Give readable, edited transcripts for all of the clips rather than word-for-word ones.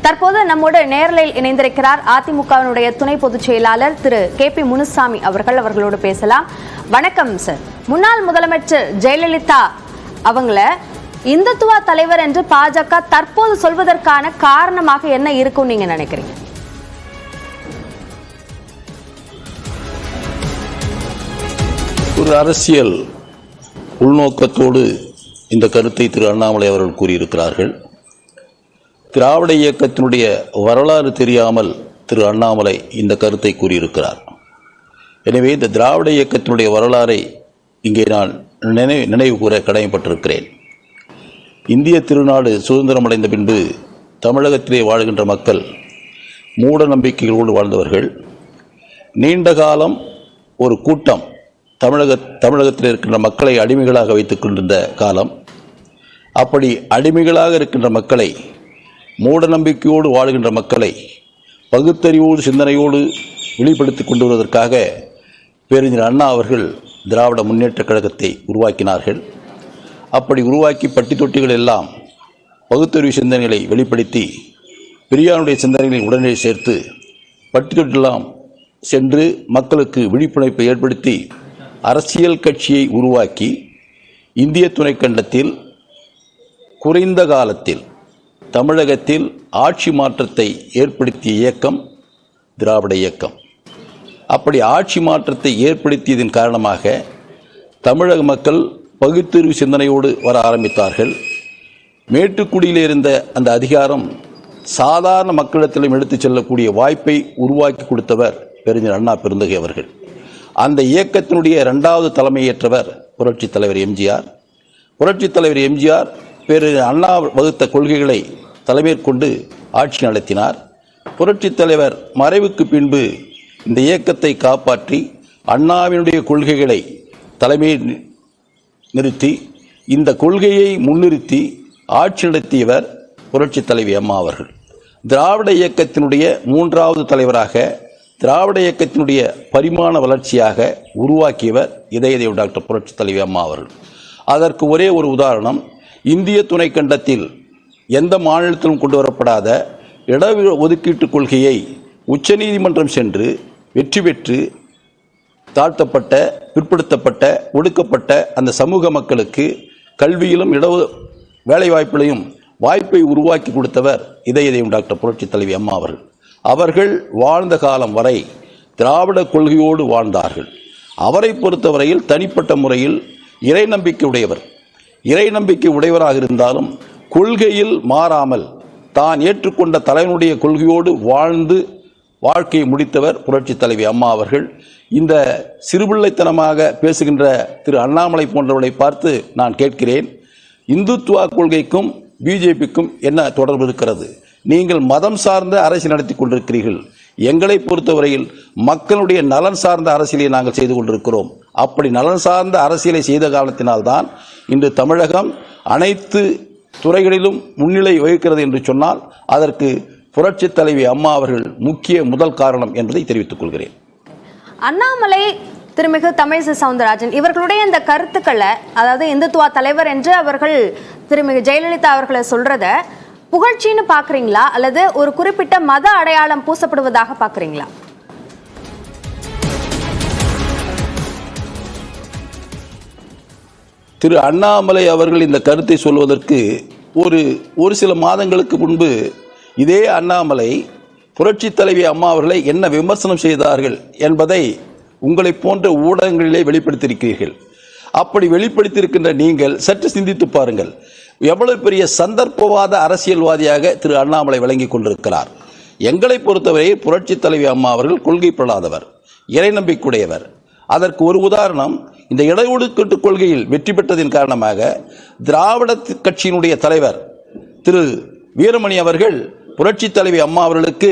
தற்போது நம்மோடு நேரலையில் இணைந்திருக்கிறார் அதிமுகவினுடைய துணை பொதுச் செயலாளர் திரு KP முனுசாமி அவர்களோடு பேசலாம். வணக்கம் சார். முன்னாள் முதலமைச்சர் ஜெயலலிதா அவங்கள இந்துத்துவ தலைவர் என்று பாஜக தற்போது சொல்வதற்கான காரணமாக என்ன இருக்கும் நீங்க நினைக்கிறீங்க? ஒரு அரசியல் உள்நோக்கத்தோடு இந்த கருத்தை திரு அண்ணாமலை அவர்கள் கூறியிருக்கிறார்கள். திராவிட இயக்கத்தினுடைய வரலாறு தெரியாமல் திரு அண்ணாமலை இந்த கருத்தை கூறியிருக்கிறார். எனவே இந்த திராவிட இயக்கத்தினுடைய வரலாறை இங்கே நான் நினைவு கூற கடமைப்பட்டிருக்கிறேன். இந்திய திருநாடு சுதந்திரமடைந்த பின்பு தமிழகத்திலே வாழ்கின்ற மக்கள் மூட நம்பிக்கைகளோடு வாழ்ந்தவர்கள். நீண்ட காலம் ஒரு கூட்டம் தமிழகத்தில் இருக்கின்ற மக்களை அடிமைகளாக வைத்துக் கொண்டிருந்த காலம். அப்படி அடிமைகளாக இருக்கின்ற மக்களை, மூட நம்பிக்கையோடு வாழ்கின்ற மக்களை பகுத்தறிவோடு சிந்தனையோடு வெளிப்படுத்திக் கொண்டு வருவதற்காக பேரறிஞர் அண்ணா அவர்கள் திராவிட முன்னேற்றக் கழகத்தை உருவாக்கினார்கள். அப்படி உருவாக்கி பட்டி தொட்டிகள் எல்லாம் பகுத்தறிவு சிந்தனைகளை வெளிப்படுத்தி பெரியாருடைய சிந்தனைகளை உடனே சேர்த்து பட்டி தொட்டிலாம் சென்று மக்களுக்கு விழிப்புணர்வை ஏற்படுத்தி அரசியல் கட்சியை உருவாக்கி இந்திய துணைக்கண்டத்தில் குறைந்த காலத்தில் தமிழகத்தில் ஆட்சி மாற்றத்தை ஏற்படுத்திய இயக்கம் திராவிட இயக்கம். அப்படி ஆட்சி மாற்றத்தை ஏற்படுத்தியதன் காரணமாக தமிழக மக்கள் பகுத்தறிவு சிந்தனையோடு வர ஆரம்பித்தார்கள். மேட்டுக்குடியில் இருந்த அந்த அதிகாரம் சாதாரண மக்களிடத்திலும் எடுத்துச் செல்லக்கூடிய வாய்ப்பை உருவாக்கி கொடுத்தவர் பேரறிஞர் அண்ணா பெருந்தகை அவர்கள். அந்த இயக்கத்தினுடைய இரண்டாவது தலைமையேற்றவர் புரட்சித் தலைவர் எம்ஜிஆர். புரட்சித் தலைவர் எம்ஜிஆர் பேரறிஞர் அண்ணா வகுத்த கொள்கைகளை தலைமையேற்கொண்டு ஆட்சி நடத்தினார். புரட்சித் தலைவர் மறைவுக்கு பின்பு இந்த இயக்கத்தை காப்பாற்றி அண்ணாவினுடைய கொள்கைகளை தலைமையில் நிறுத்தி இந்த கொள்கையை முன்னிறுத்தி ஆட்சி நடத்தியவர் புரட்சித் தலைவி அம்மா அவர்கள். திராவிட இயக்கத்தினுடைய மூன்றாவது தலைவராக, திராவிட இயக்கத்தினுடைய பரிமாண வளர்ச்சியாக உருவாக்கியவர் இதய டாக்டர் புரட்சித் தலைவி அம்மா அவர்கள். அதற்கு ஒரே ஒரு உதாரணம், இந்திய துணைக்கண்டத்தில் எந்த மாநிலத்திலும் கொண்டு வரப்படாத இட ஒதுக்கீட்டு கொள்கையை உச்சநீதிமன்றம் சென்று வெற்றி பெற்று தாழ்த்தப்பட்ட, பிற்படுத்தப்பட்ட, ஒடுக்கப்பட்ட அந்த சமூக மக்களுக்கு கல்வியிலும் வேலைவாய்ப்பிலையும் வாய்ப்பை உருவாக்கி கொடுத்தவர் இதயம் டாக்டர் புரட்சித் தலைவி அம்மா அவர்கள். அவர்கள் வாழ்ந்த காலம் வரை திராவிட கொள்கையோடு வாழ்ந்தார்கள். அவரை பொறுத்தவரையில் தனிப்பட்ட முறையில் இறை நம்பிக்கை உடையவர். இறை நம்பிக்கை உடையவராக இருந்தாலும் கொள்கையில் மாறாமல் தான் ஏற்றுக்கொண்ட தலைவனுடைய கொள்கையோடு வாழ்ந்து வாழ்க்கையை முடித்தவர் புரட்சித் தலைவி அம்மா அவர்கள். இந்த சிறுபிள்ளைத்தனமாக பேசுகின்ற திரு அண்ணாமலை போன்றவர்களை பார்த்து நான் கேட்கிறேன், இந்துத்துவ கொள்கைக்கும் பிஜேபிக்கும் என்ன தொடர்பு இருக்கிறது? நீங்கள் மதம் சார்ந்த அரசியல் நடத்தி கொண்டிருக்கிறீர்கள். எங்களை பொறுத்தவரையில் மக்களுடைய நலன் சார்ந்த அரசியலை நாங்கள் செய்து கொண்டிருக்கிறோம். அப்படி நலன் சார்ந்த அரசியலை செய்த காரணத்தினால்தான் இன்று தமிழகம் அனைத்து துறைகளிலும் முன்னிலை வகிக்கிறது என்று சொன்னால் அதற்கு புரட்சித் தலைவி அம்மா அவர்கள் முக்கிய முதல் காரணம் என்பதை தெரிவித்துக் கொள்கிறேன். அண்ணாமலை, திருமிகு தமிழிசை சவுந்தரராஜன் இவர்களுடைய இந்த கருத்துக்களை, அதாவது இந்துத்துவ தலைவர் என்று அவர்கள் திருமிகு ஜெயலலிதா அவர்களை சொல்றத புகழ்ச்சின்னு பாக்குறீங்களா, அல்லது ஒரு குறிப்பிட்ட மத அடையாளம் பூசப்படுவதாக பாக்குறீங்களா? திரு அண்ணாமலை அவர்கள் இந்த கருத்தை சொல்வதற்கு ஒரு சில மாதங்களுக்கு முன்பு இதே அண்ணாமலை புரட்சித் தலைவி அம்மா அவர்களை என்ன விமர்சனம் செய்தார்கள் என்பதை உங்களை போன்ற ஊடகங்களிலே வெளிப்படுத்தியிருக்கிறீர்கள். அப்படி வெளிப்படுத்தியிருக்கின்ற நீங்கள் சற்று சிந்தித்து பாருங்கள். எவ்வளவு பெரிய சந்தர்ப்பவாத அரசியல்வாதியாக திரு அண்ணாமலை விளங்கி கொண்டிருக்கிறார். எங்களை பொறுத்தவரை புரட்சித் தலைவி அம்மா அவர்கள் கொள்கைப்படாதவர், இறை நம்பிக்கையுடையவர். அதற்கு ஒரு உதாரணம், இந்த இடஒதுக்கீட்டு கொள்கையில் வெற்றி பெற்றதின் காரணமாக திராவிட கட்சியினுடைய தலைவர் திரு வீரமணி அவர்கள் புரட்சித் தலைவி அம்மா அவர்களுக்கு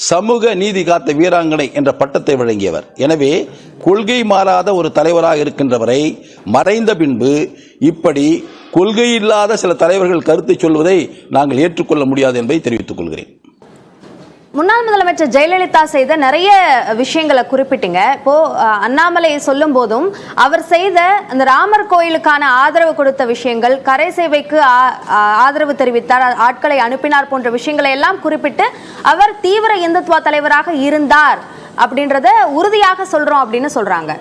சமூக நீதி காத்த வீராங்கனை என்ற பட்டத்தை வழங்கியவர். எனவே கொள்கை மாறாத ஒரு தலைவராக இருக்கின்றவரை மறைந்த பின்பு இப்படி கொள்கை இல்லாத சில தலைவர்கள் கருத்தை சொல்வதை நாங்கள் ஏற்றுக்கொள்ள முடியாது என்பதை தெரிவித்துக் கொள்கிறேன். முன்னாள் முதலமைச்சர் ஜெயலலிதா செய்த நிறைய விஷயங்களை குறிப்பிட்டீங்க. இப்போ அண்ணாமலை சொல்லும் போதும் அவர் செய்த அந்த ராமர் கோயிலுக்கான ஆதரவு கொடுத்த விஷயங்கள், கரை சேவைக்கு ஆதரவு தெரிவித்தார், ஆட்களை அனுப்பினார் போன்ற விஷயங்களை எல்லாம் குறிப்பிட்டு அவர் தீவிர இந்துத்துவ தலைவராக இருந்தார் அப்படின்றத உறுதியாக சொல்றோம் அப்படின்னு சொல்றாங்க.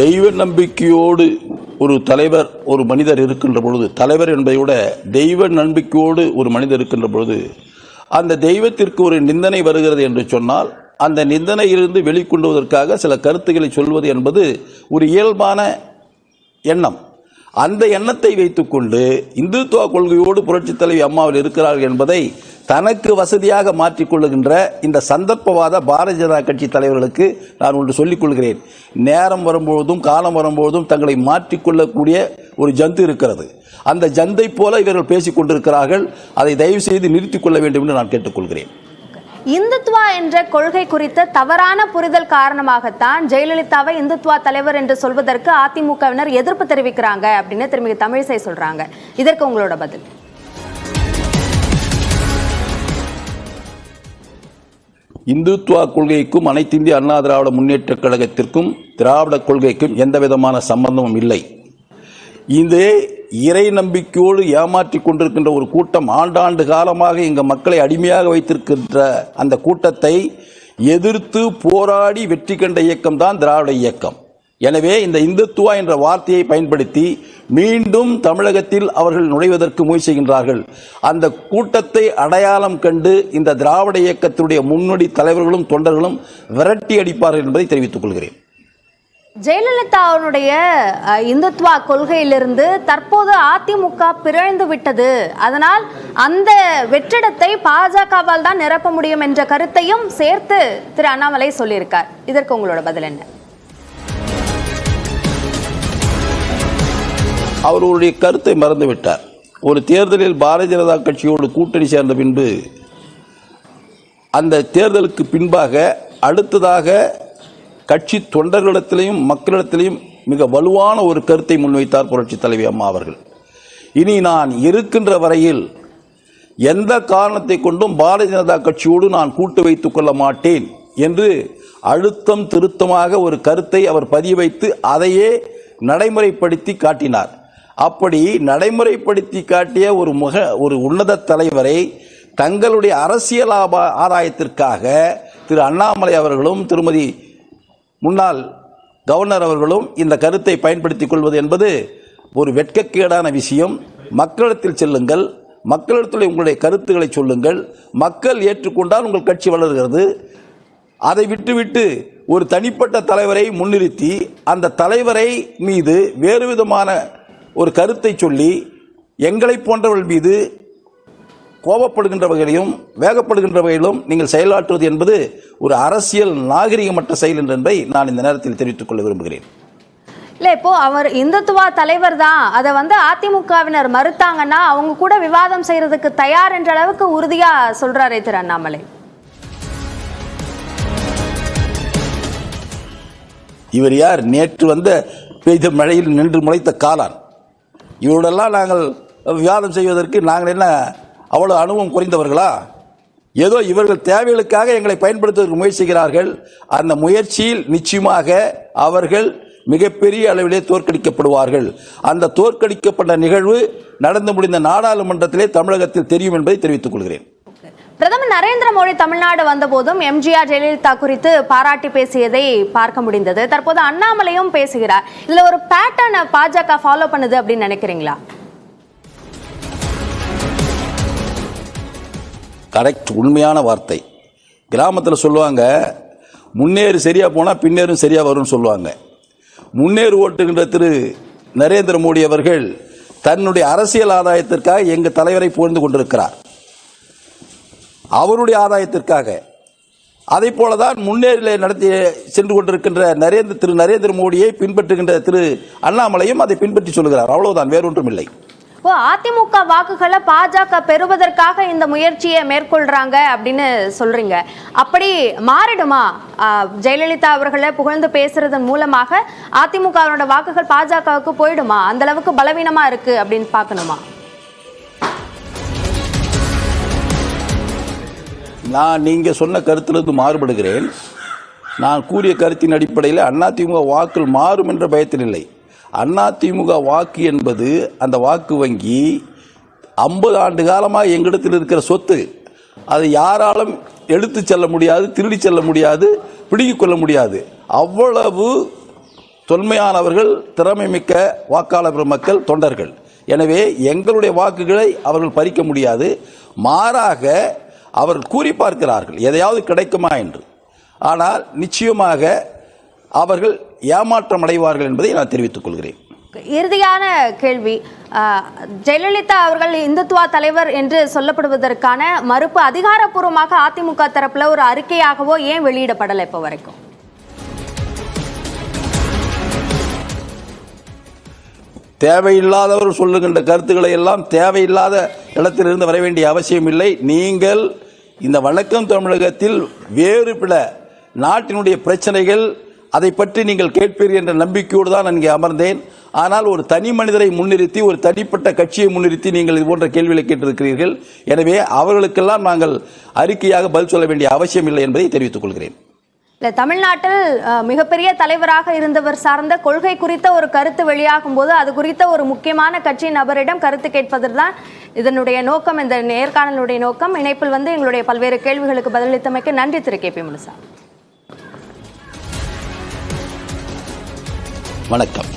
தெய்வ நம்பிக்கையோடு ஒரு தலைவர், ஒரு மனிதர் இருக்கின்ற பொழுது, தலைவர் என்பதை விட தெய்வ நம்பிக்கையோடு ஒரு மனிதர் இருக்கின்ற பொழுது, அந்த தெய்வத்திற்கு ஒரு நிந்தனை வருகிறது என்று சொன்னால் அந்த நிந்தனையிலிருந்து வெளிக்கொண்டுவதற்காக சில கருத்துக்களை சொல்வது என்பது ஒரு இயல்பான எண்ணம். அந்த எண்ணத்தை வைத்துக்கொண்டு இந்துத்துவ கொள்கையோடு புரட்சித் தலைவி அம்மாவில் இருக்கிறார்கள் என்பதை தனக்கு வசதியாக மாற்றிக்கொள்ளுகின்ற இந்த சந்தர்ப்பவாத பாரதிய ஜனதா கட்சி தலைவர்களுக்கு நான் ஒன்று சொல்லிக் கொள்கிறேன். நேரம் வரும்போதும் காலம் வரும்போதும் தங்களை மாற்றிக்கொள்ளக்கூடிய ஒரு ஜந்து இருக்கிறது. அந்த ஜந்தை போல இவர்கள் பேசிக் கொண்டிருக்கிறார்கள். அதை தயவு செய்து நிறுத்திக் கொள்ள வேண்டும் என்று நான் கேட்டுக்கொள்கிறேன். இந்துத்துவா என்ற கொள்கை குறித்த தவறான புரிதல் காரணமாகத்தான் ஜெயலலிதாவை இந்துத்துவா தலைவர் என்று சொல்வதற்கு அதிமுகவினர் எதிர்ப்பு தெரிவிக்கிறாங்க அப்படின்னு திரும்பி தமிழிசை சொல்றாங்க. இதற்கு உங்களோட பதில்? இந்துத்துவ கொள்கைக்கும் அனைத்து இந்திய அண்ணா திராவிட முன்னேற்ற கழகத்திற்கும் திராவிட கொள்கைக்கும் எந்த விதமான சம்பந்தமும் இல்லை. இதே இறை நம்பிக்கையோடு ஏமாற்றி கொண்டிருக்கின்ற ஒரு கூட்டம் ஆண்டாண்டு காலமாக இங்க மக்களை அடிமையாக வைத்திருக்கின்ற அந்த கூட்டத்தை எதிர்த்து போராடி வெற்றி கண்ட இயக்கம் தான் திராவிட இயக்கம். எனவே இந்த இந்துத்துவா என்ற வார்த்தையை பயன்படுத்தி மீண்டும் தமிழகத்தில் அவர்கள் நுழைவதற்கு முயற்சி செய்கின்றார்கள். அந்த கூட்டத்தை அடையாளம் கண்டு இந்த திராவிட இயக்கத்தினுடைய முன்னோடி தலைவர்களும் தொண்டர்களும் விரட்டி அடிப்பார்கள் என்பதை தெரிவித்துக் கொள்கிறேன். ஜெயலலிதாவுடைய இந்துத்துவா கொள்கையிலிருந்து தற்போது அதிமுக பிறழ்ந்து விட்டது, அதனால் அந்த வெற்றிடத்தை பாஜகவால் தான் நிரப்ப முடியும் என்ற கருத்தையும் சேர்த்து திரு அண்ணாமலை சொல்லியிருக்கார். இதற்கு உங்களோட பதில் என்ன? அவர்களுடைய கருத்தை மறந்துவிட்டார். ஒரு தேர்தலில் பாரதிய ஜனதா கட்சியோடு கூட்டணி சேர்ந்த பின்பு அந்த தேர்தலுக்கு பின்பாக அடுத்ததாக கட்சி தொண்டர்களிடத்திலையும் மக்களிடத்திலையும் மிக வலுவான ஒரு கருத்தை முன்வைத்தார் புரட்சித் தலைவி அம்மா அவர்கள். இனி நான் இருக்கின்ற வரையில் எந்த காரணத்தை கொண்டும் பாரதிய ஜனதா கட்சியோடு நான் கூட்டு வைத்துக் கொள்ள மாட்டேன் என்று அழுத்தம் திருத்தமாக ஒரு கருத்தை அவர் பதிய வைத்து அதையே நடைமுறைப்படுத்தி காட்டினார். அப்படி நடைமுறைப்படுத்தி காட்டிய ஒரு உன்னத தலைவரை தங்களுடைய அரசியல் ஆதாயத்திற்காக திரு அண்ணாமலை அவர்களும் திருமதி முன்னாள் கவர்னர் அவர்களும் இந்த கருத்தை பயன்படுத்திக் கொள்வது என்பது ஒரு வெட்கக்கேடான விஷயம். மக்களிடத்தில் செல்லுங்கள், மக்களிடத்தில் உங்களுடைய கருத்துக்களை சொல்லுங்கள், மக்கள் ஏற்றுக்கொண்டால் உங்கள் கட்சி வளர்கிறது. அதை விட்டுவிட்டு ஒரு தனிப்பட்ட தலைவரை முன்னிறுத்தி அந்த தலைவரை மீது வேறு விதமான ஒரு கருத்தை சொல்லி எங்களை போன்றவர்கள் மீது கோபப்படுகின்ற வகையிலும் வேகப்படுகின்ற வகையிலும் நீங்கள் செயலாற்றுவது என்பது ஒரு அரசியல் நாகரிகமற்ற செயல் என்பதை நான் இந்த நேரத்தில் தெரிவித்துக் கொள்ள விரும்புகிறேன். இல்லை, இப்போ அவர் இந்துத்துவா தலைவர் தான், அதை அதிமுகவினர் மறுத்தாங்கன்னா அவங்க கூட விவாதம் செய்யறதுக்கு தயார் என்ற அளவுக்கு உறுதியா சொல்றாரே திரு அண்ணாமலை. இவர் யார்? நேற்று வந்த பெய்த மழையில் நின்று முளைத்த காளான். இவரோடெல்லாம் நாங்கள் விவாதம் செய்வதற்கு நாங்கள் என்ன அவ்வளோ அனுபவம் குறைந்தவர்களா? ஏதோ இவர்கள் தேவைகளுக்காக எங்களை பயன்படுத்துவதற்கு முயற்சி செய்கிறார்கள். அந்த முயற்சியில் நிச்சயமாக அவர்கள் மிகப்பெரிய அளவிலே தோற்கடிக்கப்படுவார்கள். அந்த தோற்கடிக்கப்பட்ட நிகழ்வு நடந்து முடிந்த நாடாளுமன்றத்திலே தமிழகத்தில் தெரியும் என்பதை தெரிவித்துக் கொள்கிறேன். பிரதமர் நரேந்திர மோடி தமிழ்நாடு வந்த போதும் எம்ஜிஆர் ஜெயலலிதா குறித்து பாராட்டி பேசியதை பார்க்க முடிந்தது. தற்போது அண்ணாமலையும் பேசுகிறார். இதுல ஒரு பேட்டர்னை பாஜக ஃபாலோ பண்ணுது அப்படின்னு நினைக்கிறீங்களா? கரெக்ட், உண்மையான வார்த்தை. கிராமத்தில் சொல்லுவாங்க, முன்னேறு சரியா போனால் பின்னேறும் சரியா வரும்னு சொல்லுவாங்க. முன்னேறு ஓட்டுகின்ற திரு நரேந்திர மோடி அவர்கள் தன்னுடைய அரசியல் ஆதாயத்திற்காக எங்கள் தலைவரை புகழ்ந்து கொண்டிருக்கிறார். அவருடைய ஆதாயத்திற்காக அதை போலதான் முன்னேறிலே நடத்தி சென்று கொண்டிருக்கின்ற திரு நரேந்திர மோடியை பின்பற்றுகின்ற திரு அண்ணாமலையும் அதை பின்பற்றி சொல்கிறார். அவ்வளவுதான், வேறொன்றும் இல்லை. அதிமுக வாக்குகளை பாஜக பெறுவதற்காக இந்த முயற்சியை மேற்கொள்றாங்க அப்படின்னு சொல்றீங்க. அப்படி மாறிடுமா? ஜெயலலிதா அவர்களை புகழ்ந்து பேசுறதன் மூலமாக அதிமுகவோட வாக்குகள் பாஜகவுக்கு போயிடுமா? அந்த அளவுக்கு பலவீனமா இருக்கு அப்படின்னு பார்க்கணுமா? நான் நீங்கள் சொன்ன கருத்திலிருந்து மாறுபடுகிறேன். நான் கூறிய கருத்தின் அடிப்படையில் அதிமுக வாக்குகள் மாறும் என்ற பயத்தில் இல்லை. அதிமுக வாக்கு என்பது அந்த வாக்கு வங்கி 50 ஆண்டு காலமாக எங்களிடத்தில் இருக்கிற சொத்து. அதை யாராலும் எடுத்து செல்ல முடியாது, திருடி செல்ல முடியாது, பிடுங்கிக் கொள்ள முடியாது. அவ்வளவு தொன்மையானவர்கள், திறமை மிக்க வாக்காளர் மக்கள், தொண்டர்கள். எனவே எங்களுடைய வாக்குகளை அவர்கள் பறிக்க முடியாது. மாறாக அவர்கள் கூறி பார்க்கிறார்கள் எதையாவது கிடைக்குமா என்று. ஆனால் நிச்சயமாக அவர்கள் ஏமாற்றம் அடைவார்கள் என்பதை நான் தெரிவித்துக் கொள்கிறேன். இறுதியான கேள்வி, ஜெயலலிதா அவர்கள் இந்துத்துவா தலைவர் என்று சொல்லப்படுவதற்கான மறுப்பு அதிகாரப்பூர்வமாக அதிமுக தரப்புல ஒரு அறிக்கையாகவோ ஏன் வெளியிடப்படலை இப்போ வரைக்கும்? தேவையில்லாதவர் சொல்லுகின்ற கருத்துக்களை எல்லாம் தேவையில்லாத இடத்திலிருந்து வர வேண்டிய அவசியம் இல்லை. நீங்கள் இந்த வணக்கம் தமிழகத்தில் வேறு பிற நாட்டினுடைய பிரச்சனைகள் அதை பற்றி நீங்கள் கேட்பீர்கள் என்ற நம்பிக்கையோடு தான் இங்கே அமர்ந்தேன். ஆனால் ஒரு தனி மனிதரை முன்னிறுத்தி, ஒரு தனிப்பட்ட கட்சியை முன்னிறுத்தி நீங்கள் இது போன்ற கேள்விகளை கேட்டிருக்கிறீர்கள். எனவே அவர்களுக்கெல்லாம் நாங்கள் அறிக்கையாக பதில் சொல்ல வேண்டிய அவசியம் இல்லை என்பதை தெரிவித்துக் கொள்கிறேன். இல்லை, தமிழ்நாட்டில் மிகப்பெரிய தலைவராக இருந்தவர் சார்ந்த கொள்கை குறித்த ஒரு கருத்து வெளியாகும் போது அது குறித்த ஒரு முக்கியமான கட்சி நபரிடம் கருத்து கேட்பதில் தான் இதனுடைய நோக்கம், இந்த நேர்காணலுடைய நோக்கம். இணைப்பில் எங்களுடைய பல்வேறு கேள்விகளுக்கு பதிலளித்தமைக்கு நன்றி திரு கே பி முனுசாமி. வணக்கம்.